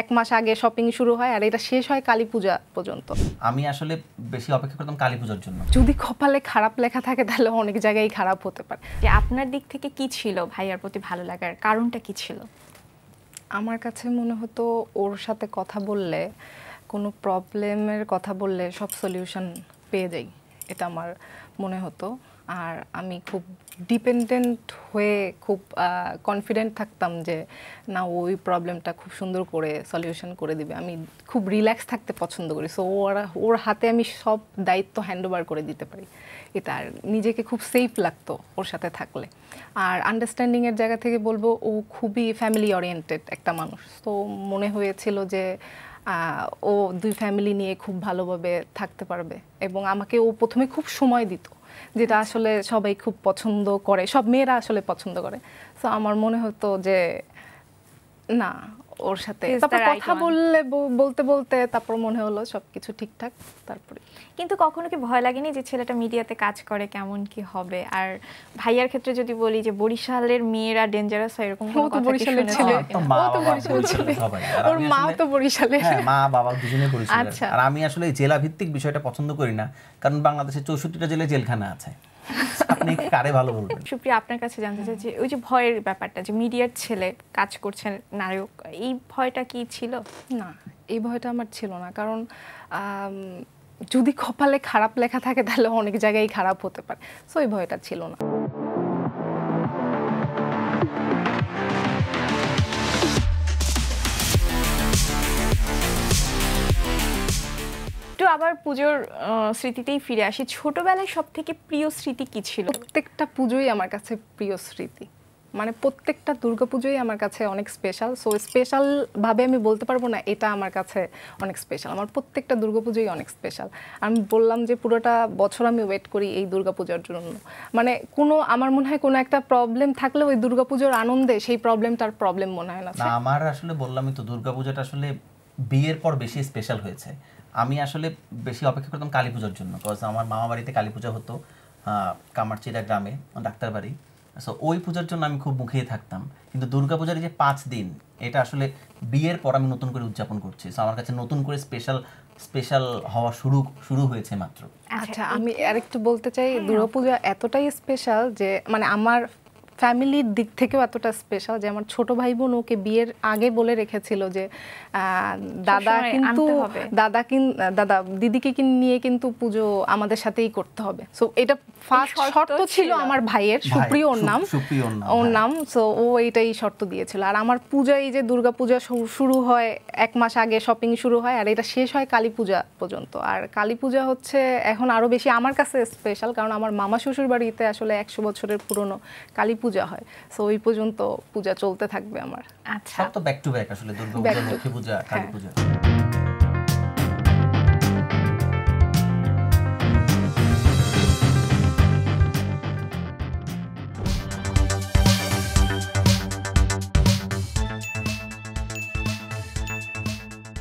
1 মাস আগে শপিং শুরু হয় আর এটা শেষ হয় কালী পূজা পর্যন্ত। আমি আসলে বেশি অপেক্ষা করতাম কালী পূজার জন্য। যদি কপালে খারাপ লেখা থাকে তাহলে অনেক জায়গায় খারাপ হতে পারে। যে আপনার দিক থেকে কি ছিল ভাইয়ার প্রতি ভালো লাগার কারণটা কি ছিল? আমার কাছে মনে হতো ওর সাথে কথা বললে, কোনো প্রবলেমের কথা বললে সব সলিউশন পেয়ে যাই, এটা আমার মনে হতো। আর আমি খুব ডিপেন্ডেন্ট হয়ে খুব কনফিডেন্ট থাকতাম যে না, ওই প্রবলেমটা খুব সুন্দর করে সলিউশন করে দিবে। আমি খুব রিল্যাক্স থাকতে পছন্দ করি, সো ওর হাতে আমি সব দায়িত্ব হ্যান্ডওভার করে দিতে পারি। এটা আর নিজেকে খুব সেফ লাগতো ওর সাথে থাকলে। আর আন্ডারস্ট্যান্ডিংয়ের জায়গা থেকে বলবো, ও খুবই ফ্যামিলি ওরিয়েন্টেড একটা মানুষ। তো মনে হয়েছিল যে ও দুই ফ্যামিলি নিয়ে খুব ভালোভাবে থাকতে পারবে। এবং আমাকে ও প্রথমে খুব সময় দিত, যেটা আসলে সবাই খুব পছন্দ করে, সব মেয়েরা আসলে পছন্দ করে। সো আমার মনে হতো যে না, ওর সাথে তারপর কথা বলতে বলতে তারপর মনে হলো সবকিছু ঠিকঠাক। তারপরে কিন্তু কখনো কি ভয় লাগেনি যে ছেলেটা মিডিয়াতে কাজ করে, কেমন কি হবে? আর ভাইয়ার ক্ষেত্রে যদি বলি যে বরিশালের মেয়েরা ডেঞ্জারাস হয়, এরকম কোনো কথা কি শুনেছেন? ওর মা তো বরিশালের। হ্যাঁ, মা বাবা দুজনেই বরিশালের। আর আমি আসলে জেলা ভিত্তিক বিষয়টা পছন্দ করি না, কারণ বাংলাদেশে 64টা জেলায় জেলখানা আছে। আপনি কারে ভালো বলবেন? সুপ্রিয়া, আপনার কাছে জানতে চাই যে ওই যে ভয়ের ব্যাপারটা, যে মিডিয়ার ছেলে কাজ করছেন নায়ক, এই ভয়টা কি ছিল? না, এই ভয়টা আমার ছিল না, কারণ যদি কপালে খারাপ লেখা থাকে তাহলে অনেক জায়গায় খারাপ হতে পারে। সো এই ভয়টা ছিল না। একটু আবার পুজোর স্মৃতিতেই ফিরে আসি। ছোটবেলায় সব থেকে প্রিয় স্মৃতি কি ছিল? প্রত্যেকটা পুজোই আমার কাছে প্রিয় স্মৃতি, মানে প্রত্যেকটা দুর্গাপুজোই আমার কাছে অনেক স্পেশাল। সো স্পেশাল ভাবে আমি বলতে পারবো না এটা আমার কাছে অনেক স্পেশাল। আমার প্রত্যেকটা দুর্গাপুজোই অনেক স্পেশাল। আমি বললাম যে পুরোটা বছর আমি ওয়েট করি এই দুর্গাপূজার জন্য। মানে আমার মনে হয় কোনো একটা প্রবলেম থাকলে ওই দুর্গাপুজোর আনন্দে সেই প্রবলেমটার প্রবলেম মনে হয় না। আমার আসলে বললামই তো, দুর্গাপূজাটা আসলে বিয়ের পর বেশি স্পেশাল হয়েছে। আমি আসলে বেশি অপেক্ষা করতাম কালী পূজার জন্য, বিকজ আমার মামা বাড়িতে কালী পূজা হতো কামারচিরা গ্রামে, ডাক্তার বাড়ি। সো ওই পূজার জন্য আমি খুব মুখিয়ে থাকতাম। কিন্তু দুর্গাপূজার যে 5 দিন, এটা আসলে বিয়ের পর আমি নতুন করে উদযাপন করছি। সো আমার কাছে নতুন করে স্পেশাল হওয়া শুরু হয়েছে মাত্র। আচ্ছা, আমি আরেকটু বলতে চাই, দুর্গাপূজা এতটাই স্পেশাল যে মানে আমার ফ্যামিলির দিক থেকেও এতটা স্পেশাল যে আমার ছোট ভাই বোন ওকে বিয়ের আগে বলে রেখেছিল যে দাদা দিদিকে নিয়ে কিন্তু পুজো আমাদের সাথেই করতে হবে। সো এটা ফার্স্ট শর্ত ছিল আমার ভাইয়ের, সুপ্রিয় ওর নাম। সো ও এইটাই শর্ত দিয়েছিল। আর আমার পূজা, এই যে দুর্গা পূজা শুরু হয় 1 মাস আগে শপিং শুরু হয় আর এটা শেষ হয় কালী পূজা পর্যন্ত। আর কালী পূজা হচ্ছে এখন আরো বেশি আমার কাছে স্পেশাল, কারণ আমার মামা শ্বশুর বাড়িতে আসলে 100 বছরের পুরনো কালী পূজা হয়। সো ওই পর্যন্ত পূজা চলতে থাকবে আমার। আচ্ছা, সব তো ব্যাক টু ব্যাক আসলে, দুর্গা পূজা, লক্ষ্মী পূজা, কালী পূজা।